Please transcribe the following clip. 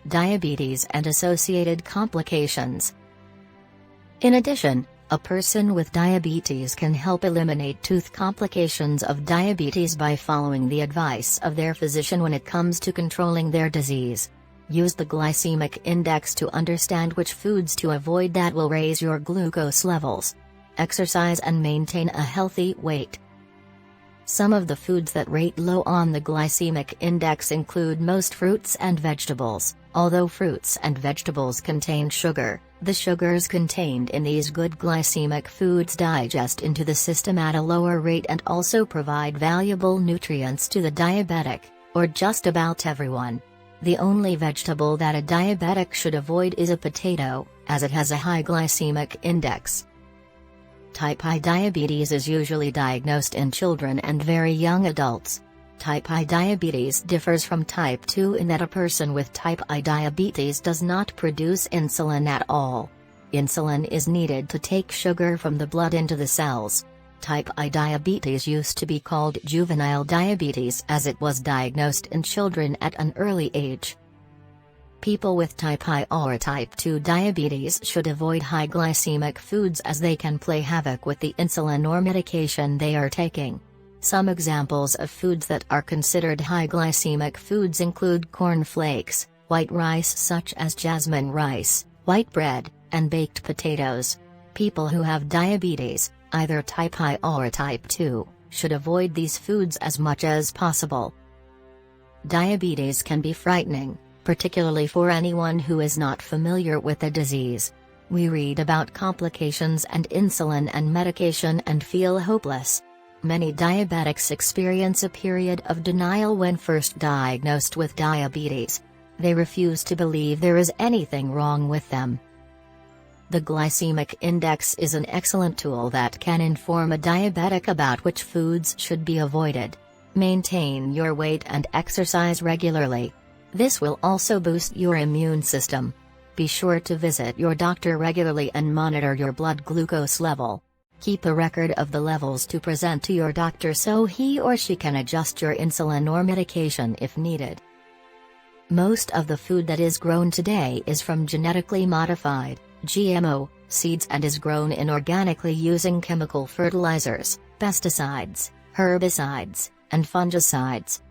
diabetes and associated complications. In addition, a person with diabetes can help eliminate tooth complications of diabetes by following the advice of their physician when it comes to controlling their disease. Use the glycemic index to understand which foods to avoid that will raise your glucose levels. Exercise and maintain a healthy weight. Some of the foods that rate low on the glycemic index include most fruits and vegetables. Although fruits and vegetables contain sugar, the sugars contained in these good glycemic foods digest into the system at a lower rate and also provide valuable nutrients to the diabetic, or just about everyone. The only vegetable that a diabetic should avoid is a potato, as it has a high glycemic index. Type I diabetes is usually diagnosed in children and very young adults. Type I diabetes differs from type 2 in that a person with type I diabetes does not produce insulin at all. Insulin is needed to take sugar from the blood into the cells. Type I diabetes used to be called juvenile diabetes as it was diagnosed in children at an early age. People with type I or type 2 diabetes should avoid high glycemic foods as they can play havoc with the insulin or medication they are taking. Some examples of foods that are considered high glycemic foods include corn flakes, white rice such as jasmine rice, white bread, and baked potatoes. People who have diabetes, either type I or type 2, should avoid these foods as much as possible. Diabetes can be frightening, particularly for anyone who is not familiar with the disease. We read about complications and insulin and medication and feel hopeless. Many diabetics experience a period of denial when first diagnosed with diabetes. They refuse to believe there is anything wrong with them. The glycemic index is an excellent tool that can inform a diabetic about which foods should be avoided. Maintain your weight and exercise regularly. This will also boost your immune system. Be sure to visit your doctor regularly and monitor your blood glucose level. Keep a record of the levels to present to your doctor so he or she can adjust your insulin or medication if needed. Most of the food that is grown today is from genetically modified, GMO, seeds and is grown inorganically using chemical fertilizers, pesticides, herbicides, and fungicides.